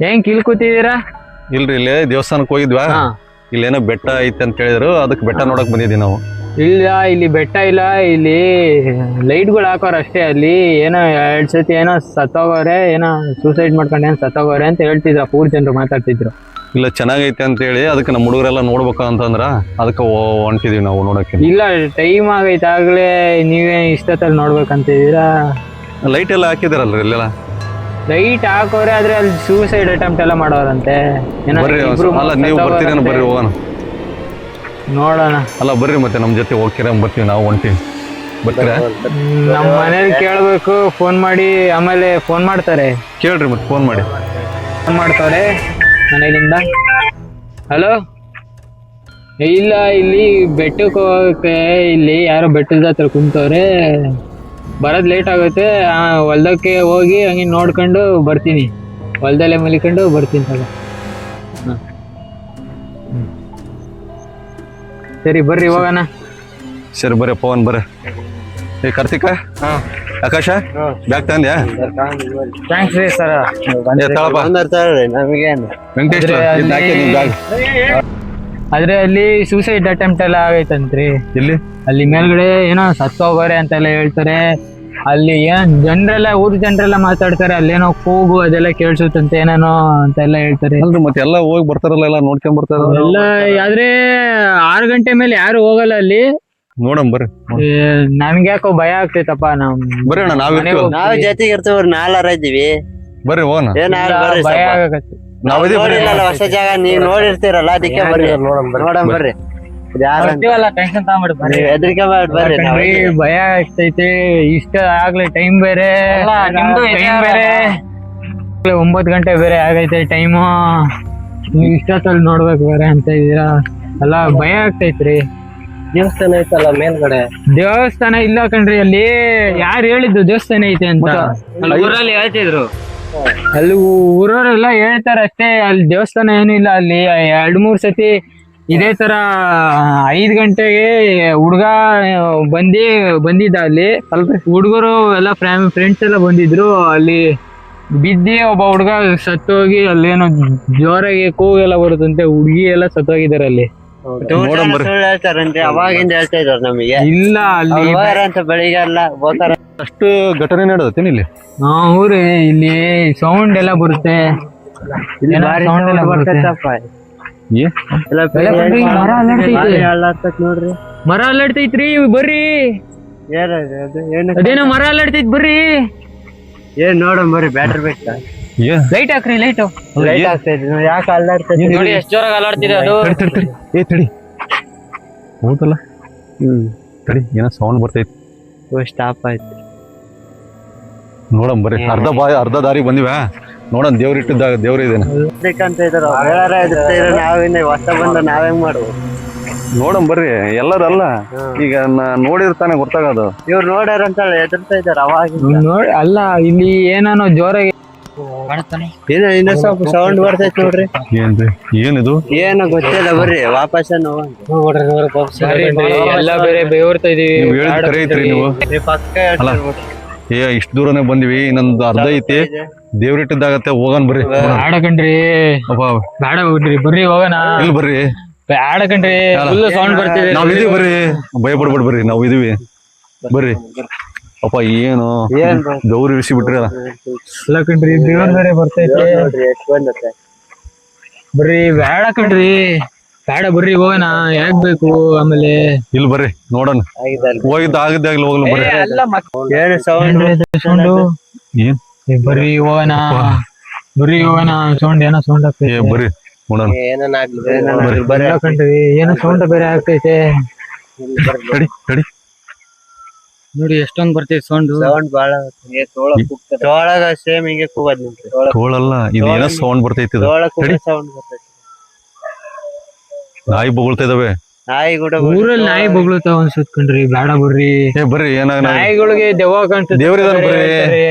ಹೆಂಗ್ ಕಿಲ್ ಕೂತಿದ್ದೀರಾ? ಇಲ್ರಿ ಇಲ್ಲೇ ದೇವಸ್ಥಾನಕ್ಕೆ ಹೋಗಿದ್ವಾ, ಇಲ್ಲೇನೋ ಬೆಟ್ಟ ಐತೆ ಅಂತ ಹೇಳಿದ್ರು, ಅದಕ್ಕೆ ಬೆಟ್ಟ ನೋಡಕ್ ಬಂದಿದ್ವಿ ನಾವು. ಇಲ್ಲ, ಇಲ್ಲಿ ಬೆಟ್ಟ ಇಲ್ಲ, ಇಲ್ಲಿ ಲೈಟ್ಗಳು ಹಾಕೋರ್ ಅಷ್ಟೇ. ಅಲ್ಲಿ ಏನೋ 2 ಸತಿ ಏನೋ ಸತ್ತೋಗೋರೆ, ಏನೋ ಸೂಸೈಡ್ ಮಾಡ್ಕೊಂಡು ಏನೋ ಸತ್ತೋಗೋರೆ ಅಂತ ಹೇಳ್ತಿದ್ರು, 4 ಜನರು ಮಾತಾಡ್ತಿದ್ರು. ಇಲ್ಲ ಚೆನ್ನಾಗೈತೆ ಅಂತ ಹೇಳಿ ಅದಕ್ಕೆ ನಮ್ಮ ಹುಡುಗರೆಲ್ಲ ನೋಡ್ಬೇಕು ಅಂತಂದ್ರ ಅದಕ್ಕೆ ಹೊಂಟಿದೀವಿ ನಾವು ನೋಡಕ್ಕೆ. ಇಲ್ಲ, ಟೈಮ್ ಆಗೈತೆ ಆಗ್ಲೇ, ನೀವೇ ಇಷ್ಟೊತ್ತಲ್ಲಿ ನೋಡ್ಬೇಕಂತಿದ್ದೀರಾ? ಲೈಟ್ ಎಲ್ಲ ಹಾಕಿದಾರಲ್ರಿ ಇಲ್ಲೆಲ್ಲ. ಲೈಟ್ ಹಾಕೋರೆ, ಆದ್ರೆ ಅಲ್ಲಿ ಸೂಸೈಡ್ ಅಟೆಂಪ್ಟ್ ಎಲ್ಲ ಮಾಡೋರಂತೆ. ಬರ್ರಿ ಅಲ್ಲ, ನೀವು ಬರ್ತೀರೇನು? ಬರ್ರಿ ಹೋಗೋಣ ನೋಡೋಣ. ಅಲ್ಲ ಬರ್ರಿ, ಮತ್ತೆ ನಮ್ಮ ಜೊತೆ ಹೋಗ್ತೀರ ಬರ್ತೀವಿ ನಾವು, ಹೊಂಟೀವಿ. ಬರ್ತೀರಾ? ನಮ್ಮ ಮನೇಲಿ ಕೇಳ್ಬೇಕು, ಫೋನ್ ಮಾಡಿ. ಆಮೇಲೆ ಫೋನ್ ಮಾಡ್ತಾರೆ, ಕೇಳ್ರಿ ಮತ್ತೆ ಫೋನ್ ಮಾಡಿ. ಫೋನ್ ಮಾಡ್ತಾರೆ ಮನೇಲಿಂದ. ಹಲೋ, ಇಲ್ಲ ಇಲ್ಲಿ ಬೆಟ್ಟಕ್ಕೆ ಹೋಗಕ್ಕೆ, ಇಲ್ಲಿ ಯಾರೋ ಬೆಟ್ಟದ ಹತ್ರ ಕುಂತವ್ರೆ, ಬರೋದು ಲೇಟ್ ಆಗುತ್ತೆ. ಹೊಲ್ದಕ್ಕೆ ಹೋಗಿ ಹಂಗೆ ನೋಡ್ಕೊಂಡು ಬರ್ತೀನಿ, ಹೊಲ್ದಲ್ಲೇ ಮಲಿಕೊಂಡು ಬರ್ತೀನಿ. ತಗ ಸರಿ ಬರ್ರಿ ಹೋಗೋಣ. ಸರಿ ಬರ್ರಿ, ಫೋನ್ ಬರ್ರಿ. ಏ ಕಾರ್ತಿಕ, ಆಕಾಶ, ಬ್ಯಾಗ್ ತಂದ್ಯಾ? ಥ್ಯಾಂಕ್ಸ್ ರೀ ಸರ್. ವೆಂಕಟೇಶ್ ಆದ್ರೆ ಅಲ್ಲಿ ಸೂಸೈಡ್ ಅಟೆಂಪ್ಟ್ ಎಲ್ಲ ಆಗೈತಂತ್ರಿ. ಇಲ್ಲಿ ಅಲ್ಲಿ ಮೇಲ್ಗಡೆ ಏನೋ ಸತ್ತೋಗೋರೆ ಅಂತೆಲ್ಲ ಹೇಳ್ತಾರೆ. ಅಲ್ಲಿ ಏನ್ ಜನರೆಲ್ಲ, ಊರ್ ಜನರೆಲ್ಲ ಮಾತಾಡ್ತಾರೆ, ಅಲ್ಲೇನೋ ಕೂಗು ಅದೆಲ್ಲ ಕೇಳಿಸುತ್ತಂತೆ, ಏನೇನೋ ಅಂತೆಲ್ಲ ಹೇಳ್ತಾರೆ. ಅಲ್ರಿ ಮತ್ತೆ ಎಲ್ಲ ಹೋಗಿ ಬರ್ತಾರಲ್ಲ, ಎಲ್ಲ ನೋಡ್ಕೊಂಡ್ ಬರ್ತಾರ ಎಲ್ಲ. ಆದ್ರೆ 6 ಗಂಟೆ ಮೇಲೆ ಯಾರು ಹೋಗಲ್ಲ ಅಲ್ಲಿ. ನೋಡಮ್ ಬರ್ರಿ. ನನ್ಗೆ ಯಾಕೋ ಭಯ ಆಗ್ತೈತಪ್ಪ. ಬರ್ರಿ ಅಣ್ಣ, ನಾವ್ ಜೊತೆಗೆ ಇರ್ತೇವ್ರಿ, 4 ಇದ್ದೀವಿ. ಬರ್ರಿ ಹೋಗೋಣ. ಭಯ ಆಗತ್ತೆ. ಹೊಸ ಜಾಗ ನೀವ್ ನೋಡಿರ್ತೀರಲ್ಲ, ಅದಕ್ಕೆ ಬರ್ರಿ ನೋಡಮ್ ಬರ್ರಿ. ಹೆದರಿಕೆ ಬರ್ರಿ. ಭಯ ಆಗ್ತೈತಿ. ಇಷ್ಟ ಆಗ್ಲಿ, ಟೈಮ್ ಬೇರೆ, ಟೈಮ್ ಬೇರೆ 9 ಗಂಟೆ ಬೇರೆ ಆಗೈತೆ ಟೈಮು. ನೀವ್ ಇಷ್ಟೊತ್ತಲ್ಲಿ ನೋಡ್ಬೇಕು ಬೇರೆ ಅಂತ ಇದೀರಾ, ಎಲ್ಲ ಭಯ ಆಗ್ತೈತ್ರಿ. ದೇವಸ್ಥಾನ ಐತಲ್ಲ ಮೇಲ್ಗಡೆ? ದೇವಸ್ಥಾನ ಇಲ್ಲ ಕಣ್ರಿ, ಅಲ್ಲಿ ಯಾರು ಹೇಳಿದ್ದು ದೇವಸ್ಥಾನ ಐತೆ ಅಂತ? ಊರಲ್ಲಿ ಹೇಳ್ತಿದ್ರು. ಅಲ್ಲಿ ಊರವರೆಲ್ಲ ಹೇಳ್ತಾರ ಅಷ್ಟೇ, ಅಲ್ಲಿ ದೇವಸ್ಥಾನ ಏನು ಇಲ್ಲ. ಅಲ್ಲಿ 2-3 ಸತಿ ಇದೇ ತರ 5 ಗಂಟೆಗೆ ಹುಡ್ಗ ಬಂದಿದ್ದ. ಅಲ್ಲಿ ಹುಡುಗರು ಎಲ್ಲ ಫ್ರೆಂಡ್ಸ್ ಎಲ್ಲ ಬಂದಿದ್ರು. ಅಲ್ಲಿ ಬಿದ್ದಿ ಒಬ್ಬ ಹುಡ್ಗ ಸತ್ತೋಗಿ, ಅಲ್ಲೇನೋ ಜೋರಾಗಿ ಕೂಗೆಲ್ಲ ಬರುತ್ತಂತೆ, ಹುಡ್ಗಿ ಎಲ್ಲ ಸತ್ತೋಗಿದಾರೆ ಅಲ್ಲಿ. ಹೇಳ್ತಾರಂತೆ, ಅವಾಗಿಂದ ಹೇಳ್ತಾ ಇದಾರೆ ನಮಗೆ. ಇಲ್ಲ, ಅಲ್ಲಿ ಅಂತ ಬೆಳಿಗ್ಗೆ ಎಲ್ಲ ಹೋಗ್ತಾರ. ಅಷ್ಟು ಘಟನೆ ನಡೆದತ್ತೇನು ಇಲ್ಲಿ? ಊರೇ, ಇಲ್ಲಿ ಸೌಂಡ್ ಎಲ್ಲ ಬರುತ್ತೆ. ಸೌಂಡ್ ಎಲ್ಲ ಬರುತ್ತೆ. ನೋಡ್ರಿ, ಮರ ಅಲ್ಲಾಡ್ತೈತ್ರಿ, ಬರ್ರಿ. ಅದೇನೋ ಮರ ಅಲ್ಲಾಡ್ತೈತ್, ಬರ್ರಿ. ಏನ್ ನೋಡಮ್ ಬರ್ರಿ. ಬ್ಯಾಟ್ರಿ ಬೇಕಾ? ಲೈಟ್ ಹಾಕ್ರಿ, ಲೈಟ್ ಆಗ್ತೈತಿ. ಯಾಕೆ ಅಲ್ಲಾಡ್ತೈತಿ ನೋಡಿ, ಎಷ್ಟು ಜೋರಾಗಿ ಅಲ್ಲಾಡ್ತಿದೆ ಅದು. ತಡಿ ಹೌದಲ್ಲ, ತಡಿ, ಏನೋ ಸೌಂಡ್ ಬರ್ತೈತಿ. ಸ್ಟಾಪ್ ಆಯ್ತು. ನೋಡಮ್ ಬರ್ರಿ. ಅರ್ಧ ದಾರಿ ಬಂದಿವ, ನೋಡೋಣ. ದೇವ್ರ ಇಟ್ಟಿದ್ದಾಗ ದೇವ್ರ ಇದೇನೆ ನಾವಿನ್ನ ಹೊಸ ಬಂದ ನಾವೇಂಗ್ ಮಾಡುವ? ನೋಡಮ್ ಬರ್ರಿ. ಎಲ್ಲರಲ್ಲ, ಈಗ ನೋಡಿರ್ತಾನೆ ಗೊತ್ತಾಗೋದು. ಇವ್ರು ನೋಡ್ಯಾರ ಅಂತ ಹೆದರ್ತಾ ಇದಾರೆ ಅವಾಗ. ನೋಡಿ, ಅಲ್ಲ ಇಲ್ಲಿ ಏನಾನೋ ಜೋರಾಗಿ ಇನ್ನ ಸ್ವಲ್ಪ ಸೌಂಡ್ ಬರ್ತೈತಿ ನೋಡ್ರಿ. ಏನಿದು? ಏನೋ ಗೊತ್ತಿಲ್ಲ, ಬರ್ರಿ ವಾಪಸ್ ಎಲ್ಲ ಬೇರೆ ಬೇವರ್ತಾ ಇದೀವಿ. ನೀವು ಇಷ್ಟ ದೂರನೇ ಬಂದಿವಿ, ಇನ್ನೊಂದು ಅರ್ಧ ಐತಿ. ದೇವ್ರಿಟ್ಟಿದ್ದಾಗತ್ತೆ, ಹೋಗೋಣ ಬರ್ರಿ. ಆಡಕಂಡ್ರಿ, ಬೇಡ ಬಿಡ್ರಿ, ಬರ್ರಿ ಹೋಗೋಣ. ಇಲ್ಲಿ ಬರ್ರಿ, ಆಡಕಂಡ್ರಿ, ಸೌಂಡ್ ಬರ್ತಿದೆ. ನಾವ್ ಇದೀವಿ ಬರ್ರಿ, ಭಯ ಪಡ್ಬೇಡ ಬರ್ರಿ, ನಾವ್ ಇದೀವಿ ಬರ್ರಿ. ಅಪ್ಪ ಏನು ಗೌರಿ ಇಳಿಸಿ ಬಿಟ್ರಿ ಅಲ್ಲ ಕಣ್ರಿ, ದೇವ್ರ ಬೇರೆ ಬರ್ತೈತೆ. ಬರ್ರಿ, ಬೇಡ ಕಣ್ರಿ, ಬೇಡ ಬರ್ರಿ ಹೋಗೋಣ. ಯಾಕ್ ಬೇಕು ಆಮೇಲೆ? ಇಲ್ಲಿ ಬರ್ರಿ ನೋಡೋಣ. ಹೋಗಿದ್ದ ಆಗಿದ್ದಾಗ್ಲಿ ಹೋಗ್ಲಿ ಬರ್ರಿ. ಏನ್ ಬರ್ರಿ ಹೋಗೋಣ, ಬರ್ರಿ ಹೋಗೋಣ. ಸೌಂಡ್ ಏನೋ ಸೌಂಡ್ ಆಗ್ತೈತೆ, ಬರ್ರಿ ನೋಡೋಣ. ಕಣ್ರಿ, ಏನೋ ಸೌಂಡ್ ಬೇರೆ ಆಗ್ತೈತೆ. ತಡಿ ನೋಡಿ, ಎಷ್ಟೊಂದ್ ಬರ್ತೈತೆ ಸೌಂಡ್. ಬಾಳ ತೋಳಗ ಸೇಮ್ ಹಿಂಗೆ ಕೂಗದ್ ನೋಡ್ರಿ. ತೋಳಲ್ಲ, ಇದು ಏನೋ ಸೌಂಡ್ ಬರ್ತೈತಿ. ಸೌಂಡ್ ಬರ್ತೈತಿ. ನಾಯಿ ಬೊಗಳ್ತಾ ಇದಾವೆ. ನಾಯಿ ಕೂಡ ಊರಲ್ಲಿ ನಾಯಿ ಬೊಗಳ್ತಾವ ಅನ್ಸುತ್ ಕಣ್ರಿ, ಬೇಡ ಬರ್ರಿ. ಬರ್ರಿ, ಏನಾಗ ನಾಯಿಗಳಿಗೆ ದೆವ್ವ ಕಾಣ್ತದೆ. ದೇವ್ರಿದಾರ ಬರ್ರಿ,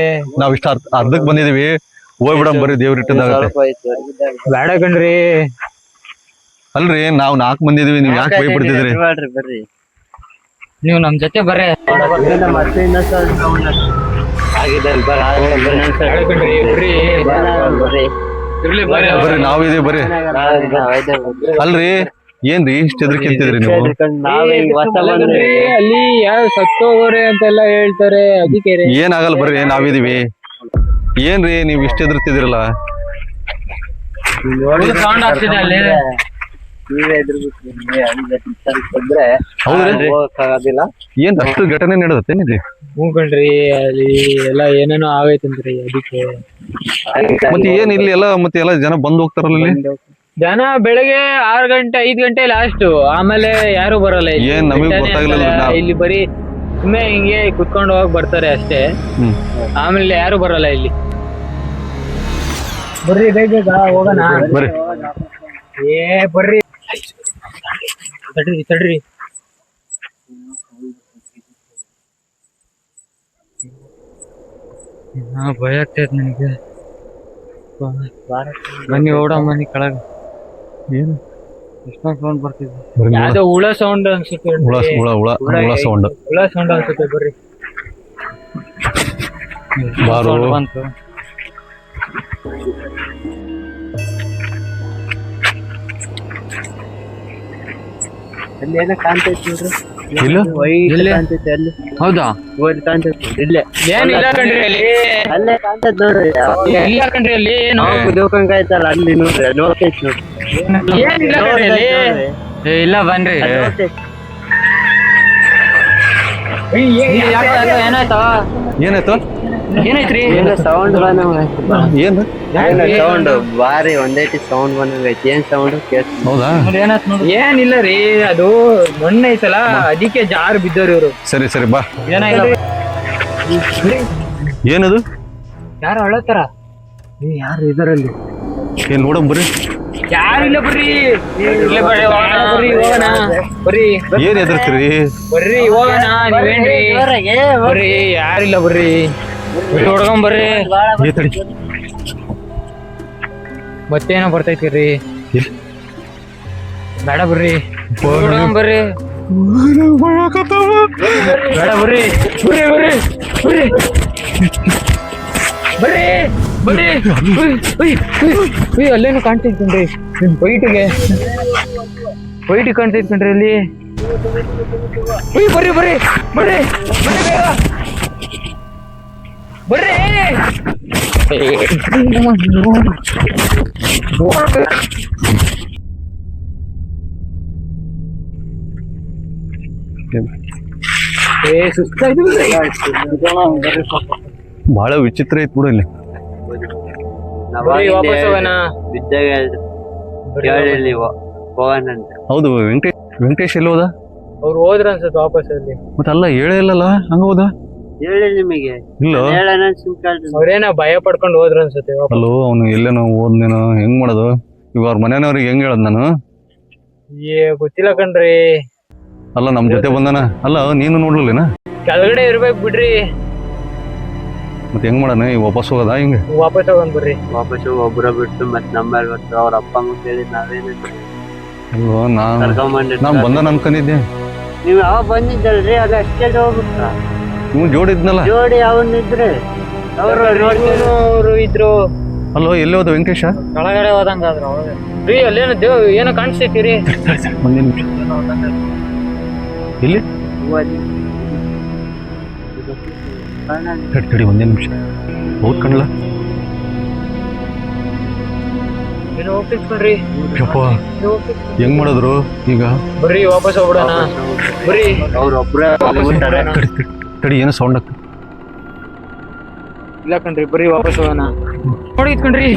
ನಾವ್ ಇಷ್ಟ ಅರ್ಧಕ್ ಬಂದಿದೀವಿ, ಹೋಗ್ಬಿಡಮ್ ಬರ್ರಿ. ದೇವ್ರ ಇಟ್ಟದಾಗತ್ತೆ, ಬೇಡ ಕಣ್ರಿ. ಅಲ್ರಿ, ನಾವ್ 4 ಮಂದಿ ಇದೀವಿ, ನೀವ್ ಯಾಕೆ ಭಯ ಪಡ್ತಿದ್ರಿ? ಬರ್ರಿ, ನೀವು ನಮ್ ಜೊತೆ ಬರ್ರಿ. ಮತ್ತೆ ಇನ್ನೊಂದ್ಸಲ ಬರ್ರಿ. ಇರ್ಲಿ ಬರ್ರಿ ಬರ್ರಿ ನಾವಿದೀವಿ ಬರ್ರಿ. ಅಲ್ರಿ ಏನ್ರಿ ಇಷ್ಟ ಹೆದರ್ಕಿಂತಿದ್ರಿ ನೀವು? ನಾವೇ ಹೊಸ ಬಂದ್ರಿ. ಅಲ್ಲಿ ಯಾರು ಸತ್ತೋಗೋರೆ ಅಂತೆಲ್ಲ ಹೇಳ್ತಾರೆ, ಅದಕ್ಕೆ ರೀ. ಏನಾಗಲ್ಲ ಬರ್ರಿ ನಾವಿದೀವಿ. ಏನ್ರಿ ನೀವ್ ಇಷ್ಟ ಹೆದರ್ತಿದಿರಲ್ಲ? ಸೌಂಡ್ ಆಗ್ತಿದೆ ಅಲ್ಲಿ. ನೀವೇ ಎದುರ್ಬಿಟ್ರೆ ಹೌದ್ರಿ? ಹೋಗಕ್ಕಾಗೋದಿಲ್ಲ. ಏನ್ ಅಷ್ಟು ಘಟನೆ ನಡೆದತ್ತೇನಿದೆ? ಹ್ಞೂ ಕಣ್ರಿ, ಅಲ್ಲಿ ಎಲ್ಲ ಏನೇನೋ ಆಗೈತಂತ್ರಿ, ಅದಕ್ಕೆ. ಮತ್ತೆ ಏನ್ ಇಲ್ಲಿ ಎಲ್ಲ ಮತ್ತೆ ಎಲ್ಲ ಜನ ಬಂದ್ ಹೋಗ್ತಾರಲ್ಲ ಇಲ್ಲಿ? ಜನ ಬೆಳಗ್ಗೆ 6 ಗಂಟೆ 5 ಗಂಟೆ ಲಾಸ್ಟ್, ಆಮೇಲೆ ಯಾರು ಬರಲ್ಲ ಇಲ್ಲಿ. ಏನ್ ನಮಗ್ ಗೊತ್ತಾಗ್ಲಿಲ್ಲ ಇಲ್ಲಿ ಬರೀ ಸುಮ್ಮನೆ ಹಿಂಗೆ ಕುತ್ಕೊಂಡು ಹೋಗಿ ಬರ್ತಾರೆ ಅಷ್ಟೇ. ಆಮೇಲೆ ಯಾರು ಬರಲ್ಲ ಇಲ್ಲಿ. ಬರ್ರಿ ಬೇಗ ಹೋಗೋಣ. ಬರ್ರಿ ಬರ್ರಿ ತಡ್ರಿ. ಭಯ ಆಗ್ತೈತ್ ನನಗೆ. ಬನ್ನಿ ಓಡೋ ಮನಿ ಕೆಳಗ. ಏನು ಎಷ್ಟೊಂದು ಸೌಂಡ್ ಬರ್ತಿದೆ. ಬರ್ರಿ ಯಾವ್ದೋ ಹುಳ ಸೌಂಡ್ ಅನ್ಸುತ್ತೆ. ಹುಳ ಸೌಂಡ್. ಹುಳ ಸೌಂಡ್ ಅನ್ಸುತ್ತೆ. ಬರ್ರಿ ಬಾರು ಬಂತು. ಅಲ್ಲಿ ಏನೋ ಕಾಣ್ತೈತಿ ನೋಡ್ರಿ. ಇಲ್ಲ ಎಲ್ಲಿ? ಕಾಣ್ತೈತಿ ಅಲ್ಲಿ. ಹೌದಾ? ಗೋಲ್ ಕಾಣ್ತೈತಿ ಇಲ್ಲೇ. ಏನಿಲ್ಲ ಕಣ್ರಿ ಅಲ್ಲಿ. ಅಲ್ಲೇ ಕಾಣ್ತೈತಿ ನೋಡ್ರಿ. ಇಲ್ಲ ಕಣ್ರಿ ಅಲ್ಲಿ. ಏನು ದೇವಕಂಗಾಯ್ತಲ್ಲ ಅಲ್ಲಿ ನೋಡ್ರಿ, ನೋಡ್ತೈತಿ ನೋಡ್ರಿ. ಏನಿಲ್ಲ ಕಣ್ರಿ ಅಲ್ಲಿ. ಇಲ್ಲ ಬನ್ರಿ. ಏನಾಯ್ತಾ? ಏನಾಯ್ತು? ಏನೈತ್ರಿ? ಏನೋ ಸೌಂಡ್ ಏನ್ ಸೌಂಡ್ ಬಾರಿ ಒಂದೈತಿ ಸೌಂಡ್ ಬಂದಂಗೈತಿ. ಏನ್ ಸೌಂಡ್ ಕೇಳ್ತಿ? ಹೌದಾ? ಏನಿಲ್ಲ ರೀ, ಅದು ಮಣ್ಣು ಐತಲ್ಲ, ಅದಕ್ಕೆ ಜಾರ್ ಬಿದ್ದವ್ರಿ ಇವ್ರು. ಸರಿ ಸರಿ ಬಾ. ಏನಾಗಿಲ್ಲ. ಏನದು? ಯಾರು ಅಳತ್ತಾರ? ಯಾರು ಇದರಲ್ಲಿ? ಏನ್ ನೋಡಮ್ ಬರ್ರಿ. ಯಾರಿಲ್ಲ ಬರ್ರಿ. ಇಲ್ಲೇ ಬರ್ರಿ, ಹೋಗೋಣ. ಬರ್ರಿ ಏನ್ ಹೆದರ್ತೀರಿ? ಬರ್ರಿ ಹೋಗೋಣ. ನೀವೇನ್ರಿ? ಬರ್ರಿ, ಯಾರಿಲ್ಲ ಬರ್ರಿ. ಹೊಡ್ಕೊಂಡ್ ಬರ್ರಿ. ಏ ತಡಿ. ಮತ್ತೇನೋ ಬರ್ತೈತಿರಿ. ಎಲ್ಲಿ? ಬೇಡ ಬರ್ರಿ, ಹೊಡ್ಕೊಂಡ್ ಬರ್ರಿ. ಬೇಡ ಬರ್ರಿ. ಬರ್ರಿ ಬರ್ರಿ ಬರ್ರಿ ಬರ್ರಿ ಬರ್ರಿ. ಅಲ್ಲೇನು ಕಾಣ್ತೈತೇನ್ರಿ? ವೈಟ್ ಕಾಣ್ತೈತೇನ್ರಿ ಅಲ್ಲಿ? ಬರ್ರಿ ಬರ್ರಿ ಬರ್ರಿ ಬರ್ರಿ ಬಹಳ ವಿಚಿತ್ರ ಐತ್ ಬಿಡು ಇಲ್ಲಿ. ವಾಪಸ್ ಹೋಗೋಣ. ಬಿದ್ದಾಗ ಕೇಳಿ ಹೋಗೋಣ ಅಂತ. ಹೌದು, ವೆಂಕಟೇಶ್ ಎಲ್ಲಿ ಹೋದ? ಅವ್ರು ಹೋದ್ರ ಅನ್ಸುತ್ತೆ ವಾಪಸ್ ಅಲ್ಲಿ. ಮತ್ತೆ ಅಲ್ಲ ಹೇಳೇ ಇಲ್ಲಲ್ಲ, ಹಂಗ ಹೋದ? ಹೇಳಿ ನಿಮಗೆ ಇಲ್ಲ ಹೇಳೋಣ ಸುಮ್ಕಾಳ್ರಿ. ಅವ್ರೇನ ಭಯ ಪಡ್ಕೊಂಡು ಹೋದ್ರ ಅನ್ಸುತ್ತೆ. ಅಲ್ಲೋ ಅವನು ಎಲ್ಲೇನೋ ಓದ್ನೇನೋ, ಹೆಂಗ್ ಮಾಡೋದು ಈಗ? ಅವ್ರ ಮನೆಯವ್ರಿಗೆ ಹೆಂಗ್ ಹೇಳದ್ ನಾನು? ಗೊತ್ತಿಲ್ಲ ಕಣ್ರಿ. ಅಲ್ಲ ನಮ್ ಜೊತೆ ಬಂದಾನ ಅಲ್ಲ, ನೀನು ನೋಡ್ಲಿಲ್ಲ? ಕೆಳಗಡೆ ಇರ್ಬೇಕು ಬಿಡ್ರಿ. ಮತ್ತೆ ಹೆಂಗ್ ಮಾಡೋಣ? ಈಗ ವಾಪಸ್ ಹೋಗೋದ ಹಿಂಗ? ವಾಪಸ್ ಹೋಗೋಣ ಬರ್ರಿ. ವಾಪಸ್ ಒಬ್ರ ಬಿಟ್ಟು ಮತ್ ನಮ್ಮಲ್ಲಿ ಬರ್ತು. ಅವ್ರ ಅಪ್ಪ ಅಮ್ಮ ಕೇಳಿ ನಾವೇನು ಅಲ್ವಾ, ಕರ್ಕೊಂಬಂದಿರ್ತಾರೆ. ನಾನ್ ಬಂದಾನ ಅನ್ಕೊಂಡಿದ್ದೆ. ನೀವ್ ಯಾವ ಬಂದಿದ್ದಲ್ರಿ, ಅದು ಅಷ್ಟೇ ಹೋಗ್ಬಿಟ್ಟ. ನೀವು ಜೋಡಿದ್ನಲ್ಲ ಜೋಡಿ ಅವನಿದ್ರೆ ಅವ್ರು ಇದ್ರು. ಅಲ್ಲೋ ಎಲ್ಲಿ ಹೋದ ವೆಂಕಟೇಶ? ಕೆಳಗಡೆ ಹೋದಂಗಾದ್ರು ರೀ. ಅಲ್ಲೇನೋ ಏನೋ ಕಾಣಿಸ್ತೈತಿ ರೀ. ಒಂದೇ ನಿಮಿಷ. ಎಲ್ಲಿ? ತಡಿ ಒಂದೇ ನಿಮಿಷ. ಹೌದ್ ಕಣ್ಲ? ಏನೋ ಹೋಗ್ತಿರ್ರಿ. ಯಪ್ಪ, ಹೆಂಗ್ ಮಾಡಿದ್ರು ಈಗ? ಬರ್ರಿ ವಾಪಸ್ ಹೋಗ್ಬಿಡೋಣ. ಬರ್ರಿ. ಅವ್ರೊಬ್ರೇ ತಡಿ, ಏನೋ ಸೌಂಡ್ ಆಗ್ತದೆ. ಇಲ್ಲ ಕಣ್ರಿ, ಬರ್ರಿ ವಾಪಸ್ ಹೋಗೋಣ. ನೋಡಿ ಕಣ್ರಿ.